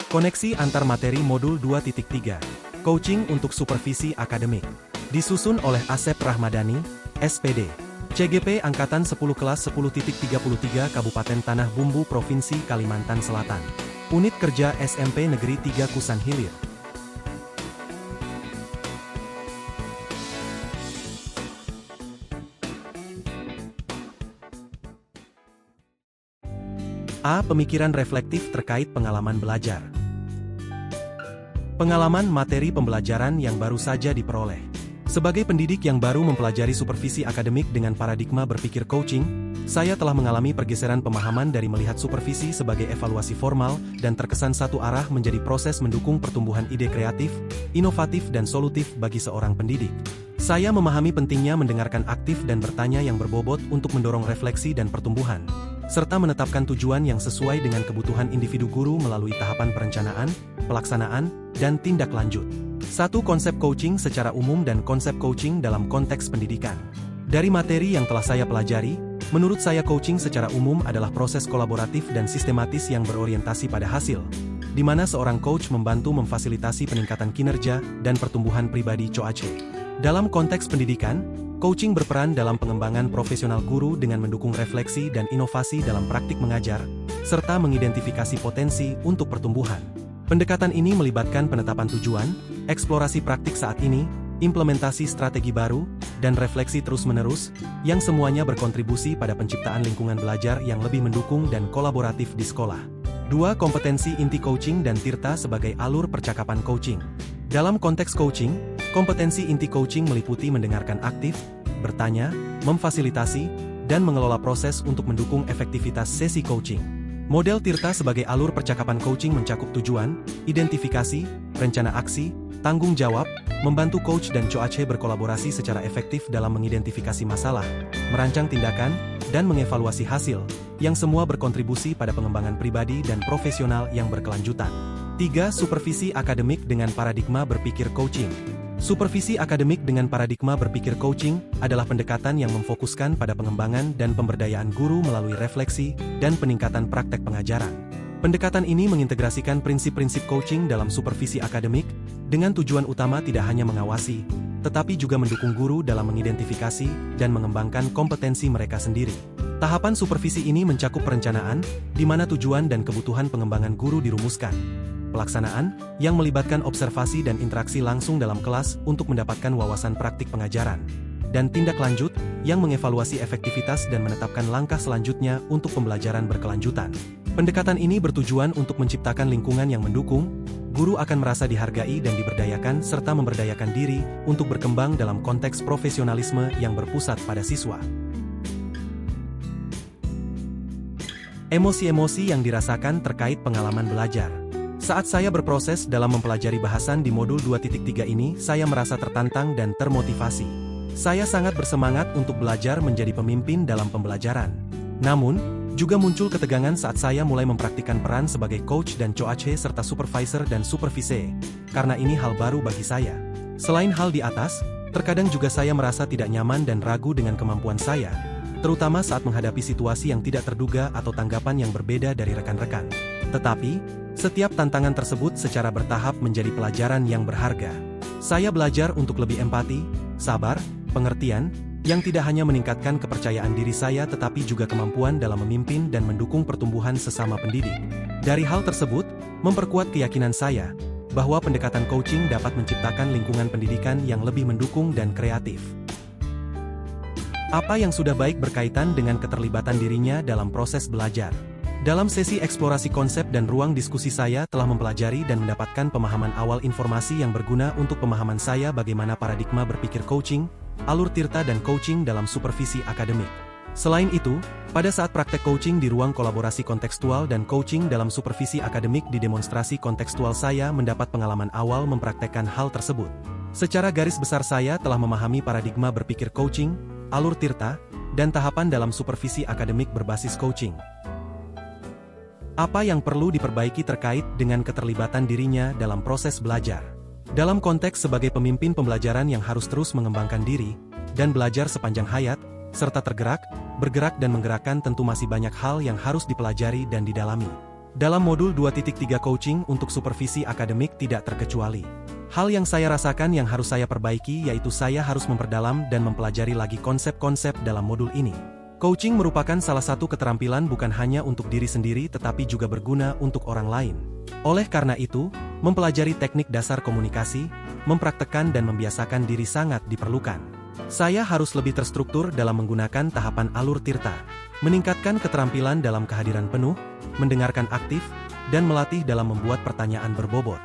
Koneksi antar materi modul 2.3. Coaching untuk supervisi akademik. Disusun oleh Asep Rahmadani, SPD. CGP Angkatan 10 Kelas 10.33 Kabupaten Tanah Bumbu Provinsi Kalimantan Selatan. Unit Kerja SMP Negeri 3 Kusan Hilir. A. Pemikiran reflektif terkait pengalaman belajar. Pengalaman materi pembelajaran yang baru saja diperoleh. Sebagai pendidik yang baru mempelajari supervisi akademik dengan paradigma berpikir coaching, saya telah mengalami pergeseran pemahaman dari melihat supervisi sebagai evaluasi formal dan terkesan satu arah menjadi proses mendukung pertumbuhan ide kreatif, inovatif dan solutif bagi seorang pendidik. Saya memahami pentingnya mendengarkan aktif dan bertanya yang berbobot untuk mendorong refleksi dan pertumbuhan, serta menetapkan tujuan yang sesuai dengan kebutuhan individu guru melalui tahapan perencanaan, pelaksanaan, dan tindak lanjut. 1. Konsep coaching secara umum dan konsep coaching dalam konteks pendidikan. Dari materi yang telah saya pelajari, menurut saya coaching secara umum adalah proses kolaboratif dan sistematis yang berorientasi pada hasil, di mana seorang coach membantu memfasilitasi peningkatan kinerja dan pertumbuhan pribadi coache. Dalam konteks pendidikan, coaching berperan dalam pengembangan profesional guru dengan mendukung refleksi dan inovasi dalam praktik mengajar, serta mengidentifikasi potensi untuk pertumbuhan. Pendekatan ini melibatkan penetapan tujuan, eksplorasi praktik saat ini, implementasi strategi baru, dan refleksi terus-menerus, yang semuanya berkontribusi pada penciptaan lingkungan belajar yang lebih mendukung dan kolaboratif di sekolah. 2. Kompetensi inti coaching dan Tirta sebagai alur percakapan coaching. Dalam konteks coaching, kompetensi inti coaching meliputi mendengarkan aktif, bertanya, memfasilitasi, dan mengelola proses untuk mendukung efektivitas sesi coaching. Model Tirta sebagai alur percakapan coaching mencakup tujuan, identifikasi, rencana aksi, tanggung jawab, membantu coach dan coache berkolaborasi secara efektif dalam mengidentifikasi masalah, merancang tindakan, dan mengevaluasi hasil, yang semua berkontribusi pada pengembangan pribadi dan profesional yang berkelanjutan. 3. Supervisi akademik dengan paradigma berpikir coaching. Supervisi akademik dengan paradigma berpikir coaching adalah pendekatan yang memfokuskan pada pengembangan dan pemberdayaan guru melalui refleksi dan peningkatan praktek pengajaran. Pendekatan ini mengintegrasikan prinsip-prinsip coaching dalam supervisi akademik, dengan tujuan utama tidak hanya mengawasi, tetapi juga mendukung guru dalam mengidentifikasi dan mengembangkan kompetensi mereka sendiri. Tahapan supervisi ini mencakup perencanaan, di mana tujuan dan kebutuhan pengembangan guru dirumuskan. Pelaksanaan, yang melibatkan observasi dan interaksi langsung dalam kelas untuk mendapatkan wawasan praktik pengajaran. Dan tindak lanjut, yang mengevaluasi efektivitas dan menetapkan langkah selanjutnya untuk pembelajaran berkelanjutan. Pendekatan ini bertujuan untuk menciptakan lingkungan yang mendukung, guru akan merasa dihargai dan diberdayakan serta memberdayakan diri untuk berkembang dalam konteks profesionalisme yang berpusat pada siswa. Emosi-emosi yang dirasakan terkait pengalaman belajar. Saat saya berproses dalam mempelajari bahasan di modul 2.3 ini, saya merasa tertantang dan termotivasi. Saya sangat bersemangat untuk belajar menjadi pemimpin dalam pembelajaran. Namun, juga muncul ketegangan saat saya mulai mempraktikkan peran sebagai coach dan coache serta supervisor dan supervise, karena ini hal baru bagi saya. Selain hal di atas, terkadang juga saya merasa tidak nyaman dan ragu dengan kemampuan saya, terutama saat menghadapi situasi yang tidak terduga atau tanggapan yang berbeda dari rekan-rekan. Tetapi, setiap tantangan tersebut secara bertahap menjadi pelajaran yang berharga. Saya belajar untuk lebih empati, sabar, pengertian, yang tidak hanya meningkatkan kepercayaan diri saya tetapi juga kemampuan dalam memimpin dan mendukung pertumbuhan sesama pendidik. Dari hal tersebut, memperkuat keyakinan saya, bahwa pendekatan coaching dapat menciptakan lingkungan pendidikan yang lebih mendukung dan kreatif. Apa yang sudah baik berkaitan dengan keterlibatan dirinya dalam proses belajar. Dalam sesi eksplorasi konsep dan ruang diskusi saya telah mempelajari dan mendapatkan pemahaman awal informasi yang berguna untuk pemahaman saya bagaimana paradigma berpikir coaching, alur Tirta dan coaching dalam supervisi akademik. Selain itu, pada saat praktek coaching di ruang kolaborasi kontekstual dan coaching dalam supervisi akademik di demonstrasi kontekstual saya mendapat pengalaman awal mempraktekkan hal tersebut. Secara garis besar saya telah memahami paradigma berpikir coaching, alur Tirta, dan tahapan dalam supervisi akademik berbasis coaching. Apa yang perlu diperbaiki terkait dengan keterlibatan dirinya dalam proses belajar. Dalam konteks sebagai pemimpin pembelajaran yang harus terus mengembangkan diri, dan belajar sepanjang hayat, serta tergerak, bergerak dan menggerakkan tentu masih banyak hal yang harus dipelajari dan didalami. Dalam modul 2.3 coaching untuk supervisi akademik tidak terkecuali. Hal yang saya rasakan yang harus saya perbaiki yaitu saya harus memperdalam dan mempelajari lagi konsep-konsep dalam modul ini. Coaching merupakan salah satu keterampilan bukan hanya untuk diri sendiri tetapi juga berguna untuk orang lain. Oleh karena itu, mempelajari teknik dasar komunikasi, mempraktekkan dan membiasakan diri sangat diperlukan. Saya harus lebih terstruktur dalam menggunakan tahapan alur tirta, meningkatkan keterampilan dalam kehadiran penuh, mendengarkan aktif, dan melatih dalam membuat pertanyaan berbobot.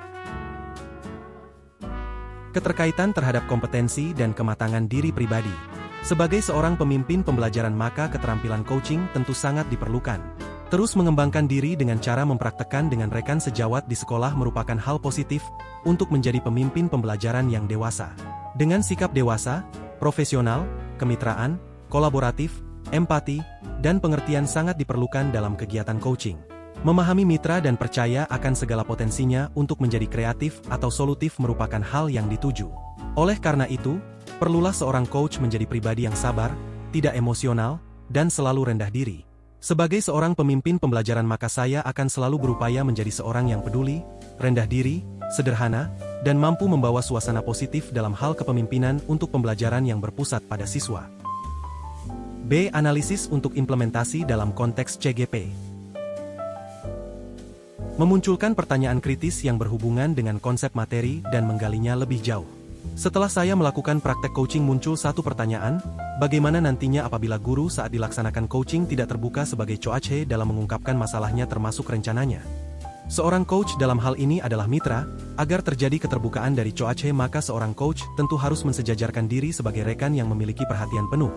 Keterkaitan terhadap kompetensi dan kematangan diri pribadi. Sebagai seorang pemimpin pembelajaran maka keterampilan coaching tentu sangat diperlukan. Terus mengembangkan diri dengan cara mempraktekkan dengan rekan sejawat di sekolah merupakan hal positif untuk menjadi pemimpin pembelajaran yang dewasa. Dengan sikap dewasa, profesional, kemitraan, kolaboratif, empati, dan pengertian sangat diperlukan dalam kegiatan coaching. Memahami mitra dan percaya akan segala potensinya untuk menjadi kreatif atau solutif merupakan hal yang dituju. Oleh karena itu, perlulah seorang coach menjadi pribadi yang sabar, tidak emosional, dan selalu rendah diri. Sebagai seorang pemimpin pembelajaran maka saya akan selalu berupaya menjadi seorang yang peduli, rendah diri, sederhana, dan mampu membawa suasana positif dalam hal kepemimpinan untuk pembelajaran yang berpusat pada siswa. B. Analisis untuk implementasi dalam konteks CGP. Memunculkan pertanyaan kritis yang berhubungan dengan konsep materi dan menggalinya lebih jauh. Setelah saya melakukan praktek coaching muncul satu pertanyaan, bagaimana nantinya apabila guru saat dilaksanakan coaching tidak terbuka sebagai coach dalam mengungkapkan masalahnya termasuk rencananya. Seorang coach dalam hal ini adalah mitra, agar terjadi keterbukaan dari coach maka seorang coach tentu harus mensejajarkan diri sebagai rekan yang memiliki perhatian penuh,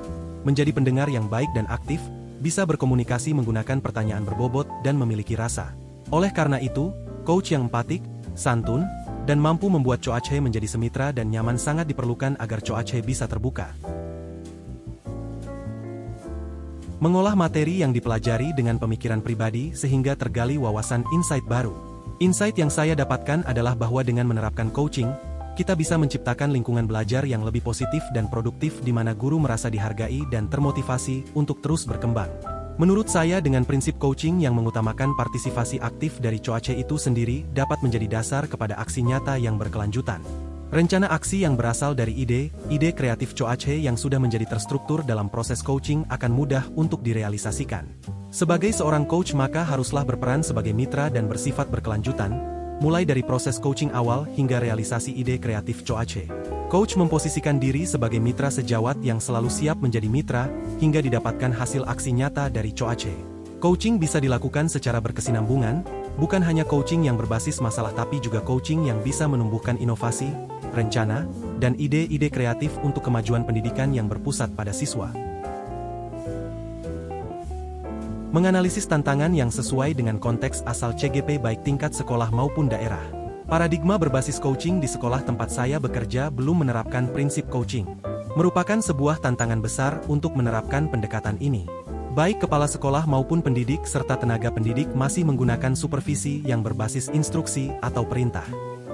menjadi pendengar yang baik dan aktif, bisa berkomunikasi menggunakan pertanyaan berbobot dan memiliki rasa. Oleh karena itu, coach yang empatik, santun, dan mampu membuat coach menjadi semitra dan nyaman sangat diperlukan agar coach bisa terbuka. Mengolah materi yang dipelajari dengan pemikiran pribadi sehingga tergali wawasan insight baru. Insight yang saya dapatkan adalah bahwa dengan menerapkan coaching, kita bisa menciptakan lingkungan belajar yang lebih positif dan produktif di mana guru merasa dihargai dan termotivasi untuk terus berkembang. Menurut saya dengan prinsip coaching yang mengutamakan partisipasi aktif dari coach itu sendiri dapat menjadi dasar kepada aksi nyata yang berkelanjutan. Rencana aksi yang berasal dari ide kreatif coach yang sudah menjadi terstruktur dalam proses coaching akan mudah untuk direalisasikan. Sebagai seorang coach maka haruslah berperan sebagai mitra dan bersifat berkelanjutan, mulai dari proses coaching awal hingga realisasi ide kreatif coach. Coach memposisikan diri sebagai mitra sejawat yang selalu siap menjadi mitra, hingga didapatkan hasil aksi nyata dari coach. Coaching bisa dilakukan secara berkesinambungan, bukan hanya coaching yang berbasis masalah tapi juga coaching yang bisa menumbuhkan inovasi, rencana, dan ide-ide kreatif untuk kemajuan pendidikan yang berpusat pada siswa. Menganalisis tantangan yang sesuai dengan konteks asal CGP baik tingkat sekolah maupun daerah. Paradigma berbasis coaching di sekolah tempat saya bekerja belum menerapkan prinsip coaching. Merupakan sebuah tantangan besar untuk menerapkan pendekatan ini. Baik kepala sekolah maupun pendidik serta tenaga pendidik masih menggunakan supervisi yang berbasis instruksi atau perintah.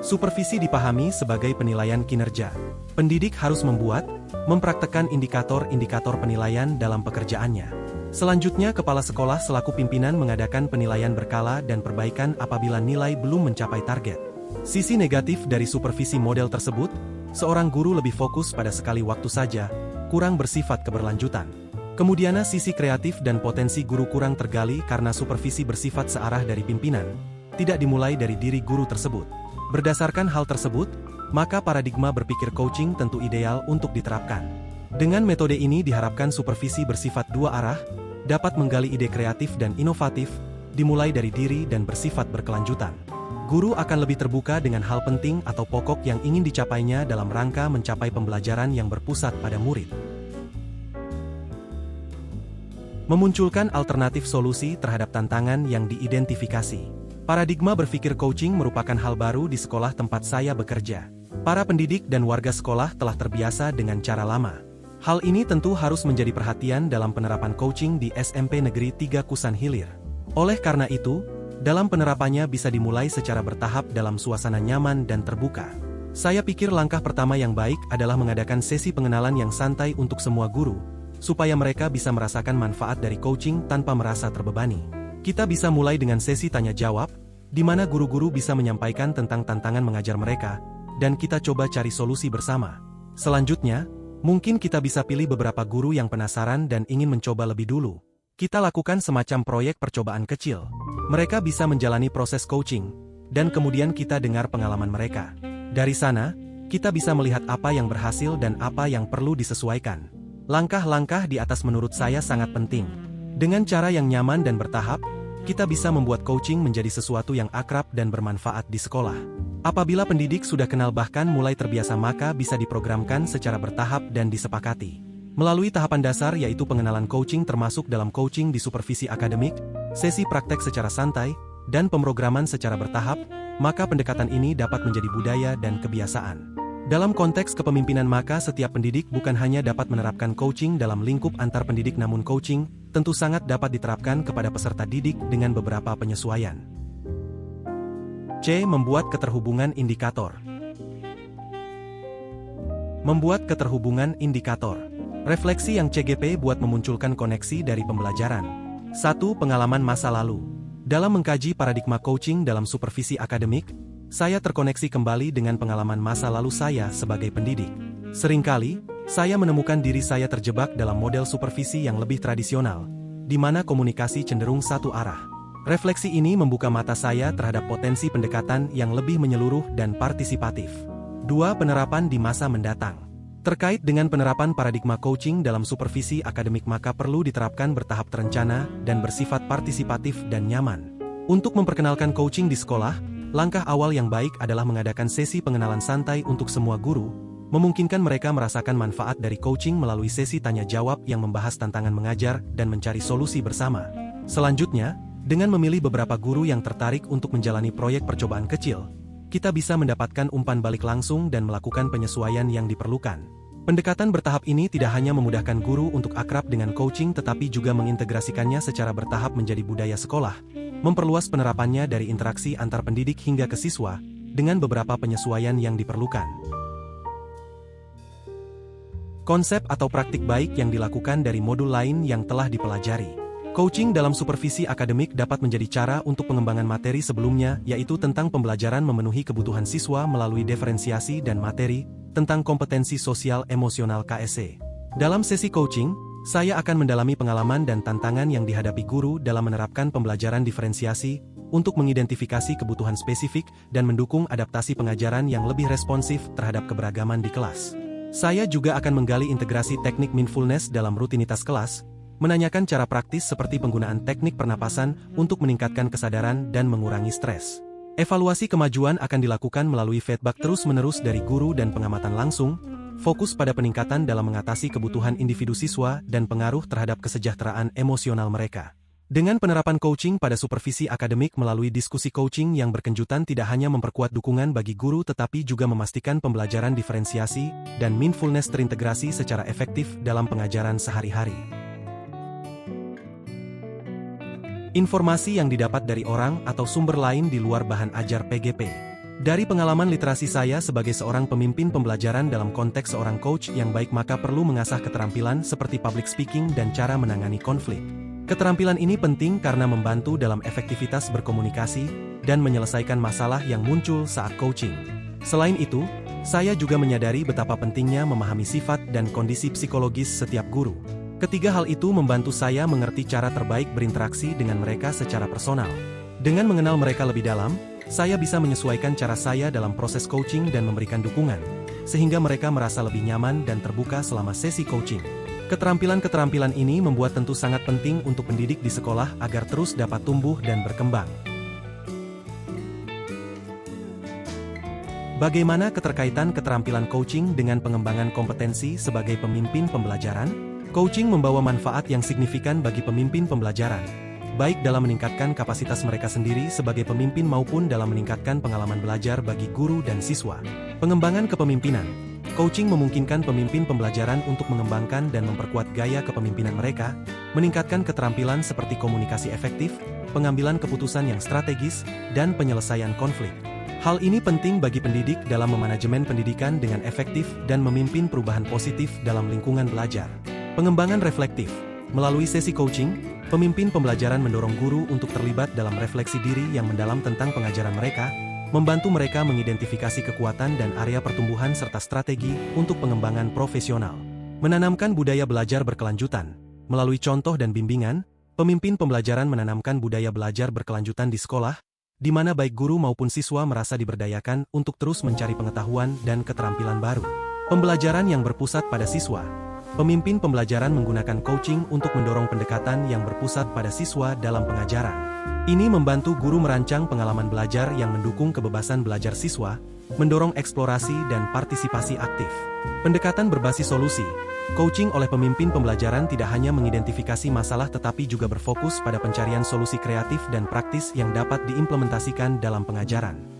Supervisi dipahami sebagai penilaian kinerja. Pendidik harus membuat, mempraktekkan indikator-indikator penilaian dalam pekerjaannya. Selanjutnya kepala sekolah selaku pimpinan mengadakan penilaian berkala dan perbaikan apabila nilai belum mencapai target. Sisi negatif dari supervisi model tersebut, seorang guru lebih fokus pada sekali waktu saja, kurang bersifat keberlanjutan. Kemudian sisi kreatif dan potensi guru kurang tergali karena supervisi bersifat searah dari pimpinan, tidak dimulai dari diri guru tersebut. Berdasarkan hal tersebut, maka paradigma berpikir coaching tentu ideal untuk diterapkan. Dengan metode ini diharapkan supervisi bersifat dua arah, dapat menggali ide kreatif dan inovatif, dimulai dari diri dan bersifat berkelanjutan. Guru akan lebih terbuka dengan hal penting atau pokok yang ingin dicapainya dalam rangka mencapai pembelajaran yang berpusat pada murid. Memunculkan alternatif solusi terhadap tantangan yang diidentifikasi. Paradigma berpikir coaching merupakan hal baru di sekolah tempat saya bekerja. Para pendidik dan warga sekolah telah terbiasa dengan cara lama. Hal ini tentu harus menjadi perhatian dalam penerapan coaching di SMP Negeri 3 Kusan Hilir. Oleh karena itu, dalam penerapannya bisa dimulai secara bertahap dalam suasana nyaman dan terbuka. Saya pikir langkah pertama yang baik adalah mengadakan sesi pengenalan yang santai untuk semua guru, supaya mereka bisa merasakan manfaat dari coaching tanpa merasa terbebani. Kita bisa mulai dengan sesi tanya-jawab, di mana guru-guru bisa menyampaikan tentang tantangan mengajar mereka, dan kita coba cari solusi bersama. Selanjutnya, mungkin kita bisa pilih beberapa guru yang penasaran dan ingin mencoba lebih dulu. Kita lakukan semacam proyek percobaan kecil. Mereka bisa menjalani proses coaching, dan kemudian kita dengar pengalaman mereka. Dari sana, kita bisa melihat apa yang berhasil dan apa yang perlu disesuaikan. Langkah-langkah di atas menurut saya sangat penting. Dengan cara yang nyaman dan bertahap, kita bisa membuat coaching menjadi sesuatu yang akrab dan bermanfaat di sekolah. Apabila pendidik sudah kenal bahkan mulai terbiasa, maka bisa diprogramkan secara bertahap dan disepakati. Melalui tahapan dasar yaitu pengenalan coaching termasuk dalam coaching di supervisi akademik, sesi praktek secara santai, dan pemrograman secara bertahap, maka pendekatan ini dapat menjadi budaya dan kebiasaan. Dalam konteks kepemimpinan, maka setiap pendidik bukan hanya dapat menerapkan coaching dalam lingkup antar pendidik, namun coaching tentu sangat dapat diterapkan kepada peserta didik dengan beberapa penyesuaian. C. Membuat keterhubungan indikator. Membuat keterhubungan indikator. Refleksi yang CGP buat memunculkan koneksi dari pembelajaran. 1. Pengalaman masa lalu. Dalam mengkaji paradigma coaching dalam supervisi akademik, saya terkoneksi kembali dengan pengalaman masa lalu saya sebagai pendidik. Seringkali, saya menemukan diri saya terjebak dalam model supervisi yang lebih tradisional, di mana komunikasi cenderung satu arah. Refleksi ini membuka mata saya terhadap potensi pendekatan yang lebih menyeluruh dan partisipatif. 2. Penerapan di masa mendatang. Terkait dengan penerapan paradigma coaching dalam supervisi akademik, maka perlu diterapkan bertahap, terencana, dan bersifat partisipatif dan nyaman. Untuk memperkenalkan coaching di sekolah, langkah awal yang baik adalah mengadakan sesi pengenalan santai untuk semua guru, memungkinkan mereka merasakan manfaat dari coaching melalui sesi tanya-jawab yang membahas tantangan mengajar dan mencari solusi bersama. Selanjutnya, dengan memilih beberapa guru yang tertarik untuk menjalani proyek percobaan kecil, kita bisa mendapatkan umpan balik langsung dan melakukan penyesuaian yang diperlukan. Pendekatan bertahap ini tidak hanya memudahkan guru untuk akrab dengan coaching, tetapi juga mengintegrasikannya secara bertahap menjadi budaya sekolah, memperluas penerapannya dari interaksi antar pendidik hingga ke siswa, dengan beberapa penyesuaian yang diperlukan. Konsep atau praktik baik yang dilakukan dari modul lain yang telah dipelajari. Coaching dalam supervisi akademik dapat menjadi cara untuk pengembangan materi sebelumnya, yaitu tentang pembelajaran memenuhi kebutuhan siswa melalui diferensiasi dan materi, tentang kompetensi sosial emosional KSE. Dalam sesi coaching, saya akan mendalami pengalaman dan tantangan yang dihadapi guru dalam menerapkan pembelajaran diferensiasi, untuk mengidentifikasi kebutuhan spesifik dan mendukung adaptasi pengajaran yang lebih responsif terhadap keberagaman di kelas. Saya juga akan menggali integrasi teknik mindfulness dalam rutinitas kelas, menanyakan cara praktis seperti penggunaan teknik pernapasan untuk meningkatkan kesadaran dan mengurangi stres. Evaluasi kemajuan akan dilakukan melalui feedback terus-menerus dari guru dan pengamatan langsung, fokus pada peningkatan dalam mengatasi kebutuhan individu siswa dan pengaruh terhadap kesejahteraan emosional mereka. Dengan penerapan coaching pada supervisi akademik melalui diskusi coaching yang berkelanjutan, tidak hanya memperkuat dukungan bagi guru tetapi juga memastikan pembelajaran diferensiasi dan mindfulness terintegrasi secara efektif dalam pengajaran sehari-hari. Informasi yang didapat dari orang atau sumber lain di luar bahan ajar PGP. Dari pengalaman literasi saya sebagai seorang pemimpin pembelajaran dalam konteks seorang coach yang baik, maka perlu mengasah keterampilan seperti public speaking dan cara menangani konflik. Keterampilan ini penting karena membantu dalam efektivitas berkomunikasi dan menyelesaikan masalah yang muncul saat coaching. Selain itu, saya juga menyadari betapa pentingnya memahami sifat dan kondisi psikologis setiap guru. Ketiga hal itu membantu saya mengerti cara terbaik berinteraksi dengan mereka secara personal. Dengan mengenal mereka lebih dalam, saya bisa menyesuaikan cara saya dalam proses coaching dan memberikan dukungan, sehingga mereka merasa lebih nyaman dan terbuka selama sesi coaching. Keterampilan-keterampilan ini membuat tentu sangat penting untuk pendidik di sekolah agar terus dapat tumbuh dan berkembang. Bagaimana keterkaitan keterampilan coaching dengan pengembangan kompetensi sebagai pemimpin pembelajaran? Coaching membawa manfaat yang signifikan bagi pemimpin pembelajaran, baik dalam meningkatkan kapasitas mereka sendiri sebagai pemimpin maupun dalam meningkatkan pengalaman belajar bagi guru dan siswa. Pengembangan kepemimpinan. Coaching memungkinkan pemimpin pembelajaran untuk mengembangkan dan memperkuat gaya kepemimpinan mereka, meningkatkan keterampilan seperti komunikasi efektif, pengambilan keputusan yang strategis, dan penyelesaian konflik. Hal ini penting bagi pendidik dalam memanajemen pendidikan dengan efektif dan memimpin perubahan positif dalam lingkungan belajar. Pengembangan reflektif. Melalui sesi coaching, pemimpin pembelajaran mendorong guru untuk terlibat dalam refleksi diri yang mendalam tentang pengajaran mereka, membantu mereka mengidentifikasi kekuatan dan area pertumbuhan serta strategi untuk pengembangan profesional. Menanamkan budaya belajar berkelanjutan. Melalui contoh dan bimbingan, pemimpin pembelajaran menanamkan budaya belajar berkelanjutan di sekolah, di mana baik guru maupun siswa merasa diberdayakan untuk terus mencari pengetahuan dan keterampilan baru. Pembelajaran yang berpusat pada siswa. Pemimpin pembelajaran menggunakan coaching untuk mendorong pendekatan yang berpusat pada siswa dalam pengajaran. Ini membantu guru merancang pengalaman belajar yang mendukung kebebasan belajar siswa, mendorong eksplorasi dan partisipasi aktif. Pendekatan berbasis solusi. Coaching oleh pemimpin pembelajaran tidak hanya mengidentifikasi masalah tetapi juga berfokus pada pencarian solusi kreatif dan praktis yang dapat diimplementasikan dalam pengajaran.